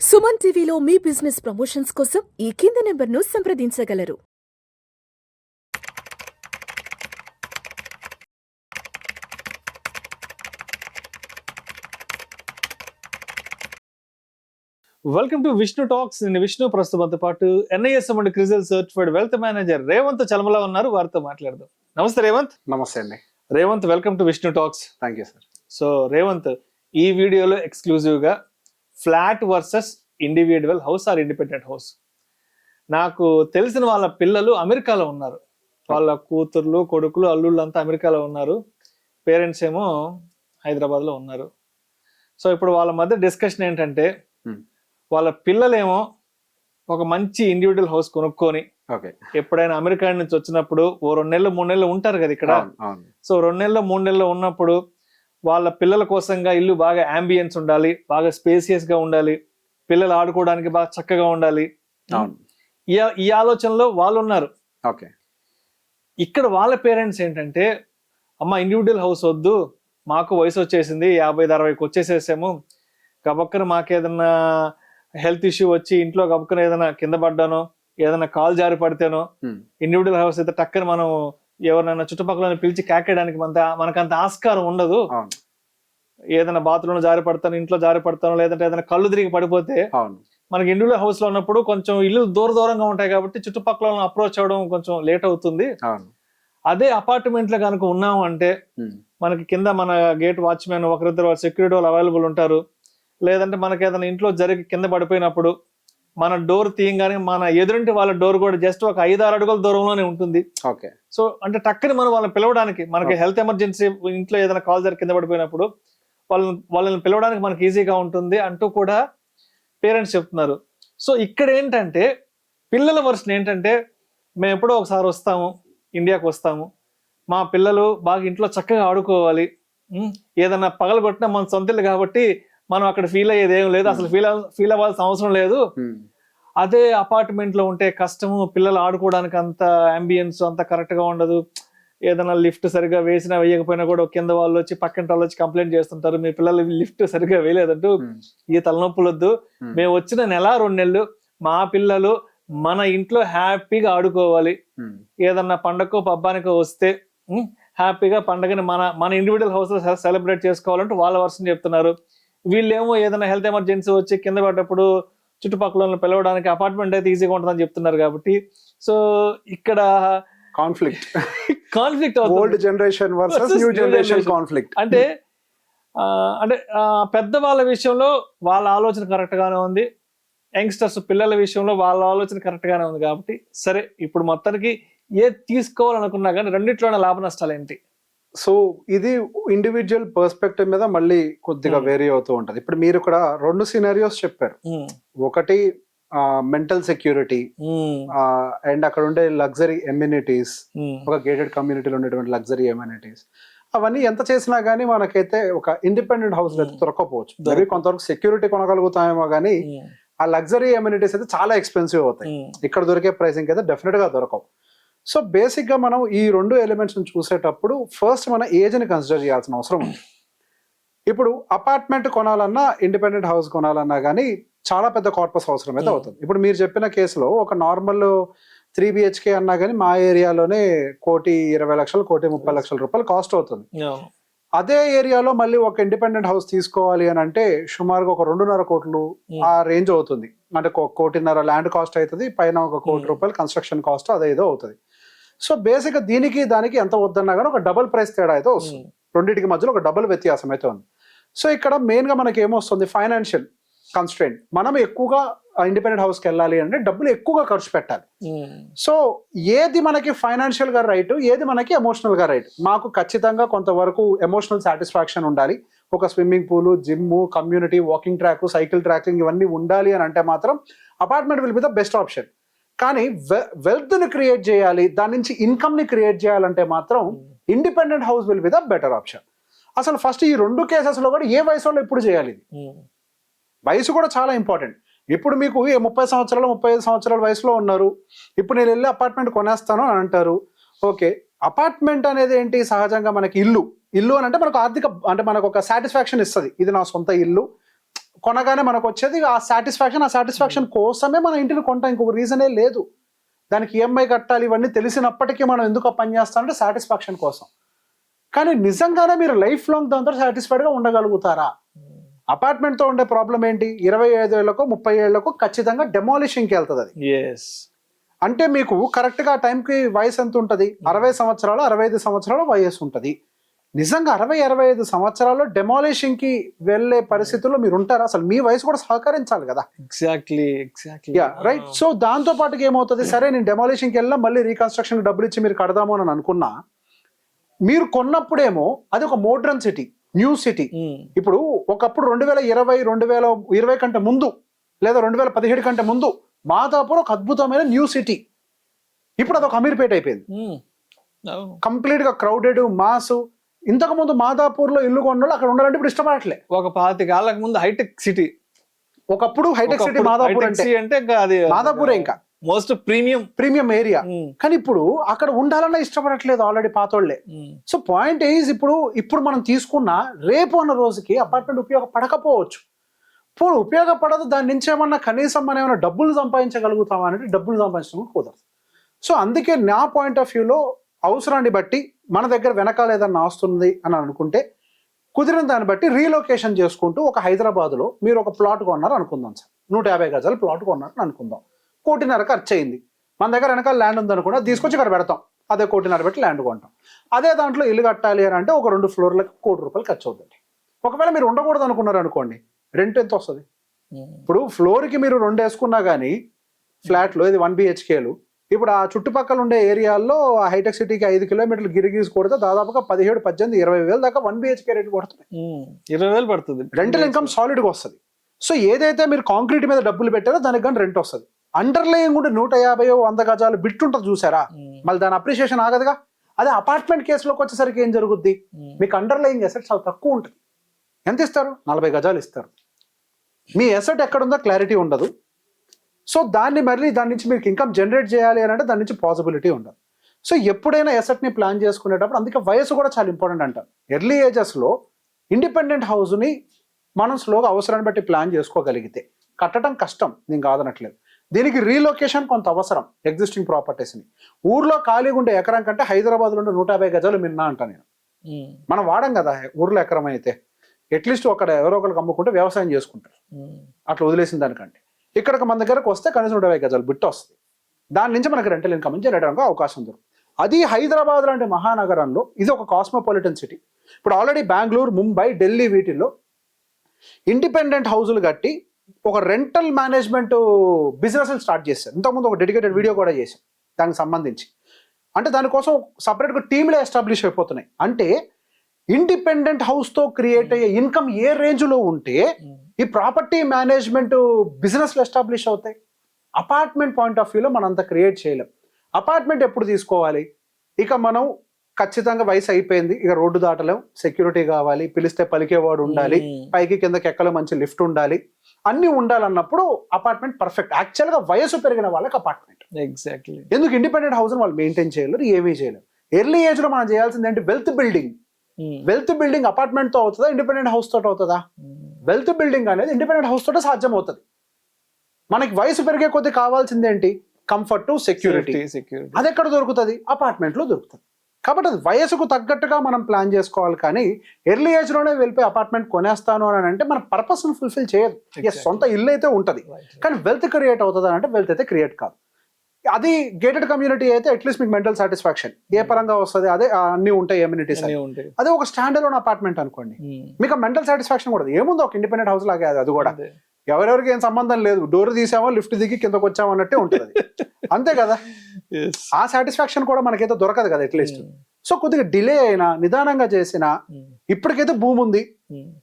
సుమన్ టీవీలో మీ business promotions కోసం ఈ కింది నెంబర్ను సంప్రదించగలరు. Welcome to Vishnu talks. నేను విష్ణు, ప్రస్తుతంతో పాటు NISM and Crisil certified wealth manager Revanth Chalamala ఉన్నారు. వారితో మాట్లాడదాం. నమస్తే రేవంత్. నమస్తే అండి. Revanth, welcome to Vishnu talks. Thank you sir. So Revanth, ఈ వీడియోలో ఎక్స్క్లూజివ్ గా flat versus individual house or independent house. నాకు తెలిసిన వాళ్ళ పిల్లలు అమెరికాలో ఉన్నారు. వాళ్ళ కూతుర్లు, కొడుకులు, అల్లుళ్ళు అంతా అమెరికాలో ఉన్నారు. పేరెంట్స్ ఏమో హైదరాబాద్ లో ఉన్నారు. సో ఇప్పుడు వాళ్ళ మధ్య డిస్కషన్ ఏంటంటే, వాళ్ళ పిల్లలేమో ఒక మంచి ఇండివిజువల్ హౌస్ కొనుక్కొని ఎప్పుడైనా అమెరికా నుంచి వచ్చినప్పుడు ఓ 2 నెలలు 3 నెలలు ఉంటారు కదా ఇక్కడ. సో 2 నెలలు 3 నెలలు ఉన్నప్పుడు వాళ్ళ పిల్లల కోసంగా ఇల్లు బాగా అంబియన్స్ ఉండాలి, బాగా స్పేసియస్ గా ఉండాలి, పిల్లలు ఆడుకోవడానికి బాగా చక్కగా ఉండాలి. ఈ ఆలోచనలో వాళ్ళు ఉన్నారు. ఇక్కడ వాళ్ళ పేరెంట్స్ ఏంటంటే, అమ్మ ఇండివిజువల్ హౌస్ వద్దు, మాకు వయసు వచ్చేసింది, 50-60కి వచ్చేసేసాము, గబక్కన మాకేదన్నా హెల్త్ ఇష్యూ వచ్చి ఇంట్లో గబక్కన ఏదైనా కింద పడ్డానో, ఏదైనా కాల్ జారి పడితేనో, ఇండివిజువల్ హౌస్ అయితే టక్కన మనం ఎవరినైనా చుట్టుపక్కల పిలిచి కాకేయడానికి మనకంత ఆస్కారం ఉండదు. ఏదైనా బాత్రూమ్ జారి పడతాను, ఇంట్లో జారి పడతాను, లేదంటే ఏదైనా కళ్ళు తిరిగి పడిపోతే మనకి ఇండివిజువల్ హౌస్ లో ఉన్నప్పుడు కొంచెం ఇల్లు దూరంగా ఉంటాయి కాబట్టి చుట్టుపక్కల అప్రోచ్ అవ్వడం కొంచెం లేట్ అవుతుంది. అదే అపార్ట్మెంట్ లో కనుక ఉన్నాము అంటే మనకి కింద మన గేట్ వాచ్మెన్, ఒకరిద్దరు సెక్యూరిటీ వాళ్ళు అవైలబుల్ ఉంటారు. లేదంటే మనకి ఏదైనా ఇంట్లో జరిగి కింద పడిపోయినప్పుడు మన డోర్ తీయంగానే మన ఎదురింటి వాళ్ళ డోర్ కూడా జస్ట్ ఒక 5-6 అడుగుల దూరంలోనే ఉంటుంది. సో అంటే టక్కని మనం వాళ్ళని పిలవడానికి, మనకి హెల్త్ ఎమర్జెన్సీ ఇంట్లో ఏదైనా కాల్ జరిగి కింద పడిపోయినప్పుడు వాళ్ళని పిలవడానికి మనకి ఈజీగా ఉంటుంది అంటూ కూడా పేరెంట్స్ చెప్తున్నారు. సో ఇక్కడ ఏంటంటే పిల్లల వర్షన్ ఏంటంటే, మేము ఎప్పుడో ఒకసారి వస్తాము, ఇండియాకి వస్తాము, మా పిల్లలు బాగా ఇంట్లో చక్కగా ఆడుకోవాలి, ఏదన్నా పగలగొట్టినా మన సొంత ఇల్లు కాబట్టి మనం అక్కడ ఫీల్ అయ్యేది ఏం లేదు, అసలు ఫీల్ అవ్వాల్సిన అవసరం లేదు. అదే అపార్ట్మెంట్ లో ఉంటే కష్టము, పిల్లలు ఆడుకోవడానికి అంత అంబియన్స్ అంత కరెక్ట్ గా ఉండదు, ఏదైనా లిఫ్ట్ సరిగా వేసినా వేయకపోయినా కూడా కింద వాళ్ళు వచ్చి పక్కన వాళ్ళు వచ్చి కంప్లైంట్ చేస్తుంటారు, మీ పిల్లలు లిఫ్ట్ సరిగా వేయలేదంటూ. ఈ తలనొప్పులు వద్దు, మేము వచ్చిన 1-2 నెలలు మా పిల్లలు మన ఇంట్లో హ్యాపీగా ఆడుకోవాలి, ఏదన్నా పండగకో పబ్బానికో వస్తే హ్యాపీగా పండగని మన ఇండివిజువల్ హౌస్ లో సెలబ్రేట్ చేసుకోవాలంటూ వాళ్ళ వర్షన్ చెప్తున్నారు. వీళ్ళేమో ఏదైనా హెల్త్ ఎమర్జెన్సీ వచ్చి కింద పడ్డప్పుడు చుట్టుపక్కల పిలవడానికి అపార్ట్మెంట్ అయితే ఈజీగా ఉంటుందని చెప్తున్నారు. కాబట్టి సో ఇక్కడ conflict old generation versus new generation conflict. అంటే పెద్దవాళ్ళ విషయంలో వాళ్ళ ఆలోచన కరెక్ట్ గానే ఉంది, యంగ్స్టర్స్ పిల్లల విషయంలో వాళ్ళ ఆలోచన కరెక్ట్ గానే ఉంది. కాబట్టి సరే, ఇప్పుడు మొత్తానికి ఏది తీసుకోవాలనుకున్నా కానీ రెండిట్లోనే లాభ నష్టాలు ఏంటి? సో ఇది ఇండివిజువల్ పర్స్పెక్టివ్ మీద మళ్ళీ కొద్దిగా వేరీ అవుతూ ఉంటది. ఇప్పుడు మీరు ఇక్కడ 2 సినారియోస్ చెప్పారు. ఒకటి మెంటల్ సెక్యూరిటీ అండ్ అక్కడ ఉండే లగ్జరీ ఎమ్యూనిటీస్, ఒక గేటెడ్ కమ్యూనిటీలో ఉండేటువంటి లగ్జరీ ఎమ్యూనిటీస్, అవన్నీ ఎంత చేసినా గానీ మనకైతే ఒక ఇండిపెండెంట్ హౌస్ అయితే దొరకకపోవచ్చు. మేబీ కొంతవరకు సెక్యూరిటీ కొనగలుగుతామేమో కానీ ఆ లగ్జరీ ఎమ్యూనిటీస్ అయితే చాలా ఎక్స్పెన్సివ్ అవుతాయి. ఇక్కడ దొరికే ప్రైసింగ్ అయితే డెఫినెట్ గా దొరకవు. సో బేసిక్ గా మనం ఈ 2 ఎలిమెంట్స్ చూసేటప్పుడు ఫస్ట్ మన ఏజ్ ని కన్సిడర్ చేయాల్సిన అవసరం ఉంది. ఇప్పుడు అపార్ట్మెంట్ కొనాలన్నా, ఇండిపెండెంట్ హౌస్ కొనాలన్నా కానీ చాలా పెద్ద కార్పస్ అవసరం అయితే అవుతుంది. ఇప్పుడు మీరు చెప్పిన కేసులో ఒక నార్మల్ 3 BHK అన్నా కానీ మా ఏరియాలోనే 1,20,00,000, 1,30,00,000 రూపాయలు కాస్ట్ అవుతుంది. అదే ఏరియాలో మళ్ళీ ఒక ఇండిపెండెంట్ హౌస్ తీసుకోవాలి అని అంటే సుమారుగా ఒక 2.5 కోట్లు ఆ రేంజ్ అవుతుంది. అంటే 1.5 కోటి ల్యాండ్ కాస్ట్ అవుతుంది, పైన 1 కోటి రూపాయలు కన్స్ట్రక్షన్ కాస్ట్ అదేదో అవుతుంది. సో బేసిక్ గా దీనికి దానికి ఎంత వద్దన్నా కానీ ఒక డబుల్ ప్రైస్ తేడా అయితే వస్తుంది. రెండింటికి మధ్యలో ఒక డబుల్ వ్యత్యాసం అయితే ఉంది. సో ఇక్కడ మెయిన్ గా మనకి ఏమొస్తుంది, ఫైనాన్షియల్ కన్స్ట్రెయింట్. మనం ఎక్కువగా ఇండిపెండెంట్ హౌస్కి వెళ్ళాలి అంటే డబ్బులు ఎక్కువగా ఖర్చు పెట్టాలి. సో ఏది మనకి ఫైనాన్షియల్ గా రైట్, ఏది మనకి ఎమోషనల్ గా రైట్? మాకు ఖచ్చితంగా కొంతవరకు ఎమోషనల్ సాటిస్ఫాక్షన్ ఉండాలి, ఒక swimming pool, gym, community, walking track, cycle tracking ఇవన్నీ ఉండాలి అని అంటే మాత్రం apartment will be the best option. కానీ వెల్త్ ని క్రియేట్ చేయాలి, దాని నుంచి ఇన్కమ్ ని క్రియేట్ చేయాలంటే మాత్రం independent house will be the better option. అసలు ఫస్ట్ ఈ 2 కేసెస్ లో కూడా ఏ వయసులో ఎప్పుడు చేయాలి? వయసు కూడా చాలా ఇంపార్టెంట్. ఇప్పుడు మీకు 30 సంవత్సరాలు 35 సంవత్సరాల వయసులో ఉన్నారు, ఇప్పుడు నేను వెళ్ళి అపార్ట్మెంట్ కొనేస్తాను అని అంటారు. ఓకే, అపార్ట్మెంట్ అనేది ఏంటి? సహజంగా మనకి ఇల్లు అని అంటే మనకు ఆర్థిక, అంటే మనకు ఒక సాటిస్ఫాక్షన్ ఇస్తుంది, ఇది నా సొంత ఇల్లు, కొనగానే మనకు వచ్చేది ఆ సాటిస్ఫాక్షన్ కోసమే మన ఇంటిని కొంటాం, ఇంకొక రీజనే లేదు. దానికి ఈఎంఐ కట్టాలి ఇవన్నీ తెలిసినప్పటికీ మనం ఎందుకు ఆ పని చేస్తామంటే సాటిస్ఫాక్షన్ కోసం. కానీ నిజంగానే మీరు లైఫ్ లాంగ్ దాంతో సాటిస్ఫైడ్గా ఉండగలుగుతారా? అపార్ట్మెంట్తో ఉండే ప్రాబ్లం ఏంటి, 25 ఏళ్లకు 30 ఏళ్లకు ఖచ్చితంగా డెమాలిషింగ్కి వెళ్తుంది అది. అంటే మీకు కరెక్ట్గా ఆ టైంకి వయసు ఎంత ఉంటుంది, 60 సంవత్సరాలు 65 సంవత్సరాల వయసు ఉంటుంది. నిజంగా 60-65 సంవత్సరాల్లో డెమాలిషింగ్కి వెళ్ళే పరిస్థితుల్లో మీరు ఉంటారా? అసలు మీ వయసు కూడా సహకరించాలి కదా. Exactly right. సో దాంతో పాటుకి ఏమవుతుంది, సరే నేను డెమాలిషింగ్కి వెళ్ళినా మళ్ళీ రీకన్స్ట్రక్షన్ డబ్బులు ఇచ్చి మీరు కడదాము అని అనుకున్నా, మీరు కొన్నప్పుడేమో అది ఒక మోడ్రన్ సిటీ, న్యూ సిటీ. ఇప్పుడు ఒకప్పుడు 2020 కంటే ముందు లేదా 2017 కంటే ముందు మాదాపూర్ ఒక అద్భుతమైన న్యూ సిటీ. ఇప్పుడు అదొక అమీర్పేట అయిపోయింది, కంప్లీట్ గా క్రౌడెడ్ మాస్. ఇంతకు ముందు మాదాపూర్ లో ఇల్లు కొన్న అక్కడ ఉండాలంటే ఇప్పుడు ఇష్టపడట్లే. ఒక 25 ఏళ్లకు ముందు హైటెక్ సిటీ, ఒకప్పుడు హైటెక్ సిటీ మాదాపూర్ అంటే మాదాపూరే ఇంకా మోస్ట్ ప్రీమియం ఏరియా. కానీ ఇప్పుడు అక్కడ ఉండాలన్నా ఇష్టపడట్లేదు ఆల్రెడీ పాతోళ్లే. సో పాయింట్ ఈజ్ ఇప్పుడు మనం తీసుకున్న రేపు అన్న రోజుకి అపార్ట్మెంట్ ఉపయోగపడకపోవచ్చు. ఇప్పుడు ఉపయోగపడదు, దాని నుంచి ఏమన్నా కనీసం మనం ఏమైనా డబ్బులు సంపాదించగలుగుతామా అంటే డబ్బులు సంపాదించడం కుదరదు. సో అందుకే నా పాయింట్ ఆఫ్ వ్యూలో అవసరాన్ని బట్టి మన దగ్గర వెనకాల ఏదన్నా వస్తుంది అని అనుకుంటే కుదిరిన దాన్ని బట్టి రీలొకేషన్ చేసుకుంటూ ఒక హైదరాబాద్లో మీరు ఒక ప్లాట్ కొన్నారు అనుకుందాం సార్, 150 గజాలు ప్లాట్ కొన్నారు అనుకుందాం, 1.5 కోటి ఖర్చు అయింది. మన దగ్గర వెనకాల ల్యాండ్ ఉందనుకున్నా తీసుకొచ్చి ఇక్కడ పెడతాం, అదే 1.5 కోటి పెట్టి ల్యాండ్ కొంటాం. అదే దాంట్లో ఇల్లు కట్టాలి అని అంటే ఒక 2 ఫ్లోర్లకు 1 కోటి రూపాయలు ఖర్చు అవుతుంది. ఒకవేళ మీరు ఉండకూడదు అనుకున్నారు అనుకోండి, రెంట్ ఎంత వస్తుంది? ఇప్పుడు ఫ్లోర్కి మీరు 2 వేసుకున్నా కానీ ఫ్లాట్లో ఇది 1 BHKలు. ఇప్పుడు ఆ చుట్టుపక్కల ఉండే ఏరియాల్లో ఆ హైటెక్ సిటీకి 5 కిలోమీటర్లు గిరిగీసి కొడితే దాదాపుగా 17-18-20 వేలు దాకా 1 BHK రేట్ పడుతుంది. 20 వేలు పడుతుంది రెంటల్ ఇన్కమ్ సాలిడ్గా వస్తుంది. సో ఏదైతే మీరు కాంక్రీట్ మీద డబ్బులు పెట్టారో దానికి కానీ రెంట్ వస్తుంది. అండర్లేయింగ్ కూడా 150-100 గజాలు బిట్ ఉంటుంది చూసారా, మళ్ళీ దాని అప్రిషియేషన్ ఆగదుగా. అదే అపార్ట్మెంట్ కేసులోకి వచ్చేసరికి ఏం జరుగుద్ది, మీకు అండర్లేయింగ్ ఎసెట్ చాలా తక్కువ ఉంటుంది. ఎంత ఇస్తారు? 40 గజాలు ఇస్తారు. మీ ఎసెట్ ఎక్కడుందో క్లారిటీ ఉండదు. సో దాన్ని దాని నుంచి మీకు ఇన్కమ్ జనరేట్ చేయాలి అని అంటే దాని నుంచి పాసిబిలిటీ ఉండదు. సో ఎప్పుడైనా ఎసెట్ని ప్లాన్ చేసుకునేటప్పుడు అందుకే వయసు కూడా చాలా ఇంపార్టెంట్ అంటారు. ఎర్లీ ఏజెస్లో ఇండిపెండెంట్ హౌస్ని మనం స్లోగా అవసరాన్ని బట్టి ప్లాన్ చేసుకోగలిగితే, కట్టడం కష్టం నేను కాదనట్లేదు, దీనికి రీలొకేషన్ కొంత అవసరం. ఎగ్జిస్టింగ్ ప్రాపర్టీస్ని ఊర్లో ఖాళీగా ఉండే ఎకరం కంటే హైదరాబాద్లో ఉండే 150 గజాలు మిన్నా అంట నేను. మనం వాడం కదా ఊర్లో ఎకరం అయితే, అట్లీస్ట్ అక్కడ ఎవరో ఒకరికి అమ్ముకుంటే వ్యవసాయం చేసుకుంటారు, అట్లా వదిలేసిన దానికంటే. ఇక్కడికి మన దగ్గరకు వస్తే కనీసం 150 గజాలు బిట్ వస్తుంది. దాని నుంచి మనకి రెంటల్ ఇన్కమ్ జనరేట్ అవడానికి అవకాశం దొరుకుతుంది. అది హైదరాబాద్ లాంటి మహానగరంలో ఇది ఒక కాస్మోపాలిటన్ సిటీ. ఇప్పుడు ఆల్రెడీ బెంగళూరు, ముంబై, ఢిల్లీ వీటిల్లో ఇండిపెండెంట్ హౌజులు కట్టి ఒక రెంటల్ మేనేజ్మెంట్ బిజినెస్ స్టార్ట్ చేశారు. ఇంతకుముందు ఒక డెడికేటెడ్ వీడియో కూడా చేశాం దానికి సంబంధించి. అంటే దానికోసం సపరేట్గా టీంలే ఎస్టాబ్లిష్ అయిపోతున్నాయి. అంటే ఇండిపెండెంట్ హౌస్తో క్రియేట్ అయ్యే ఇన్కమ్ ఏ రేంజ్లో ఉంటే ఈ ప్రాపర్టీ మేనేజ్మెంట్ బిజినెస్లు ఎస్టాబ్లిష్ అవుతాయి. అపార్ట్మెంట్ పాయింట్ ఆఫ్ వ్యూలో మనం అంత క్రియేట్ చేయలేం. అపార్ట్మెంట్ ఎప్పుడు తీసుకోవాలి, ఇక మనం ఖచ్చితంగా వయసు అయిపోయింది, ఇక రోడ్డు దాటలేం, సెక్యూరిటీ కావాలి, పిలిస్తే పలికేవాడు ఉండాలి, పైకి కిందకి ఎక్కలే మంచి లిఫ్ట్ ఉండాలి, అన్ని ఉండాలన్నప్పుడు అపార్ట్మెంట్ పర్ఫెక్ట్. యాక్చువల్గా వయసు పెరిగిన వాళ్ళకి అపార్ట్మెంట్. ఎగ్జాక్ట్లీ. ఎందుకు ఇండిపెండెంట్ హౌస్ వాళ్ళు మెయింటైన్ చేయలేరు, ఏమీ చేయలేరు. ఎర్లీ ఏజ్లో మనం చేయాల్సింది ఏంటి, వెల్త్ బిల్డింగ్. వెల్త్ బిల్డింగ్ అపార్ట్మెంట్తో అవుతుందా, ఇండిపెండెంట్ హౌస్ తోటి అవుతుందా? వెల్త్ బిల్డింగ్ అనేది ఇండిపెండెంట్ హౌస్ తోటే సాధ్యం అవుతుంది. మనకి వయసు పెరిగే కొద్దీ కావాల్సింది ఏంటి, కంఫర్ట్, సెక్యూరిటీ. అది ఎక్కడ దొరుకుతుంది, అపార్ట్మెంట్లో దొరుకుతుంది. కాబట్టి అది వయసుకు తగ్గట్టుగా మనం ప్లాన్ చేసుకోవాలి. కానీ ఎర్లీ ఏజ్లోనే వెళ్ళిపోయి అపార్ట్మెంట్ కొనేస్తాను అని అంటే మన పర్పస్ను ఫుల్ఫిల్ చేయదు. సొంత ఇల్లు అయితే ఉంటుంది కానీ వెల్త్ క్రియేట్ అవుతుంది అని అంటే వెల్త్ అయితే క్రియేట్ కాదు. అది గేటెడ్ కమ్యూనిటీ అయితే అట్లీస్ట్ మీకు మెంటల్ సాటిస్ఫాక్షన్ ఏ పరంగా వస్తుంది, అదే అన్ని ఉంటాయి ఎమ్యూనిటీస్. అదే ఒక స్టాండ్ అలోన్ అపార్ట్మెంట్ అనుకోండి, మీకు మెంటల్ సాటిస్ఫాక్షన్ కూడా ఏముందో ఒక ఇండిపెండెంట్ హౌస్ లాగే. అది కూడా ఎవరెవరికి ఏం సంబంధం లేదు, డోర్ తీసామో లిఫ్ట్ దిగి కిందకు వచ్చామో అన్నట్టే ఉంటుంది. అంతే కదా, ఆ సాటిస్ఫాక్షన్ కూడా మనకైతే దొరకదు కదా అట్లీస్ట్. సో కొద్దిగా డిలే అయినా, నిదానంగా చేసినా, ఇప్పటికైతే భూమి ఉంది,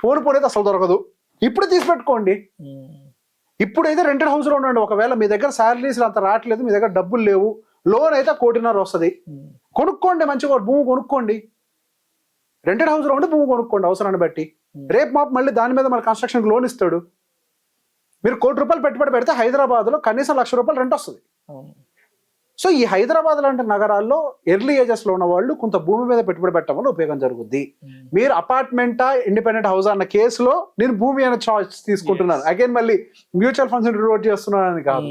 పోనైతే అసలు దొరకదు, ఇప్పుడు తీసి పెట్టుకోండి. ఇప్పుడైతే రెంటెడ్ హౌస్లో ఉండండి. ఒకవేళ మీ దగ్గర శాలరీస్ అంత రావట్లేదు, మీ దగ్గర డబ్బులు లేవు, లోన్ అయితే 1.5 కోటి వస్తుంది, కొనుక్కోండి, మంచిగా భూమి కొనుక్కోండి. రెంటెడ్ హౌస్లో ఉండి భూమి కొనుక్కోండి అవసరాన్ని బట్టి. రేపు మాపు మళ్ళీ దాని మీద మన కన్స్ట్రక్షన్కి లోన్ ఇస్తాడు. మీరు 1 కోటి రూపాయలు పెట్టుబడి పెడితే హైదరాబాద్లో కనీసం 1,00,000 రూపాయలు రెంట్ వస్తుంది. సో ఈ హైదరాబాద్ లాంటి నగరాల్లో ఎర్లీ ఏజెస్ లో ఉన్న వాళ్ళు కొంత భూమి మీద పెట్టుబడి పెట్టడం వల్ల ఉపయోగం జరుగుద్ది. మీరు అపార్ట్మెంటా ఇండిపెండెంట్ హౌస్ అన్న కేసులో నేను భూమి అనే చాయిస్ తీసుకుంటున్నాను. అగైన్ మళ్ళీ మ్యూచువల్ ఫండ్స్ రివర్ట్ చేస్తున్నానని కాదు.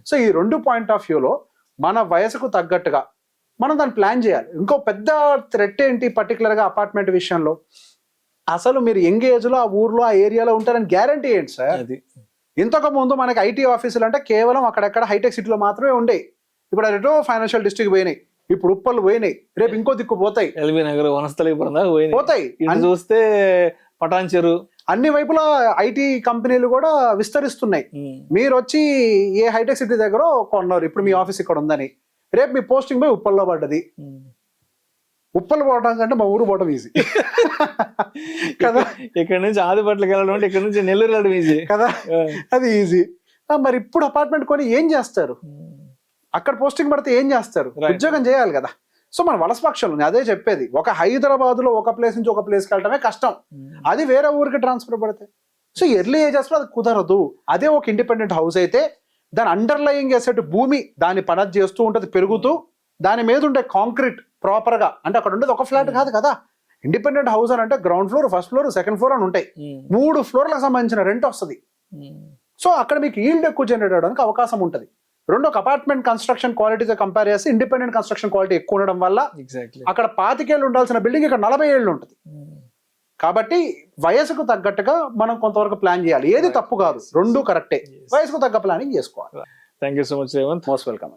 సో ఈ రెండు పాయింట్ ఆఫ్ వ్యూలో మన వయసుకు తగ్గట్టుగా మనం దాన్ని ప్లాన్ చేయాలి. ఇంకో పెద్ద థ్రెట్ ఏంటి పర్టికులర్ గా అపార్ట్మెంట్ విషయంలో, అసలు మీరు యంగ్ ఏజ్ లో ఆ ఊర్లో ఆ ఏరియాలో ఉంటారని గ్యారంటీ ఏంటి సార్? ఇంతకు ముందు మనకి ఐటీ ఆఫీసులు అంటే కేవలం అక్కడెక్కడ హైటెక్ సిటీలో మాత్రమే ఉండేవి. ఇప్పుడు అటు ఫైనాన్షియల్ డిస్ట్రిక్ట్ పోయినాయి, ఇప్పుడు ఉప్పలు పోయినాయి, రేపు ఇంకో దిక్కు పోతాయి, ఎల్బీ నగర్ వనస్థలిపురం దాకా పోతాయి. ఇటు చూస్తే పటాన్ చెరు, అన్ని వైపులా ఐటీ కంపెనీలు కూడా విస్తరిస్తున్నాయి. మీరు వచ్చి ఏ హైటెక్ సిటీ దగ్గర కొన్నారు, ఇప్పుడు మీ ఆఫీస్ ఇక్కడ ఉందని, రేపు మీ పోస్టింగ్ పోయి ఉప్పల్లో పడ్డది. ఉప్పలు పోవడం కంటే మా ఊరు పోవడం ఈజీ కదా. ఇక్కడ నుంచి ఆదిపట్లకి వెళ్ళడం అంటే ఇక్కడ నుంచి నెల్లూరు వెళ్ళడం ఈజీ కదా, అది ఈజీ. మరి ఇప్పుడు అపార్ట్మెంట్ కొని ఏం చేస్తారు? అక్కడ పోస్టింగ్ పడితే ఏం చేస్తారు? ఉద్యోగం చేయాలి కదా. సో మన వలస పక్షంలో అదే చెప్పేది, ఒక హైదరాబాద్ లో ఒక ప్లేస్ నుంచి ఒక ప్లేస్కి వెళ్ళటమే కష్టం, అది వేరే ఊరికి ట్రాన్స్ఫర్ పడితే. సో ఎర్లీ ఏజెస్ లో అది కుదరదు. అదే ఒక ఇండిపెండెంట్ హౌస్ అయితే దాని అండర్లయింగ్ ఎసెట్ భూమి దాని పని చేస్తూ ఉంటది, పెరుగుతూ, దాని మీద ఉండే కాంక్రీట్ ప్రాపర్ గా, అంటే అక్కడ ఉండేది ఒక ఫ్లాట్ కాదు కదా. ఇండిపెండెంట్ హౌస్ అని అంటే ground floor, first floor, second floor అని ఉంటాయి. 3 ఫ్లోర్లకు సంబంధించిన రెంట్ వస్తుంది. సో అక్కడ మీకు ఈల్డ్ ఎక్కువ జనరేట్ అవడానికి అవకాశం ఉంటుంది. ఒక అపార్ట్మెంట్ కన్స్ట్రక్షన్ క్వాలిటీతో కంపేర్ చేసి ఇండిపెండెంట్ కన్స్ట్రక్షన్ క్వాలిటీ ఎక్కువ ఉండడం వల్ల అక్కడ 25 ఏళ్ళు ఉండాల్సిన బిల్డింగ్ ఇక్కడ 40 ఏళ్ళు ఉంటుంది. కాబట్టి వయసుకు తగ్గట్టుగా మనం కొంతవరకు ప్లాన్ చేయాలి. ఏది తప్పు కాదు, రెండు కరెక్టే. వయసుకు తగ్గ ప్లానింగ్ చేసుకోవాలి. Thank you so much Revanth. Most welcome.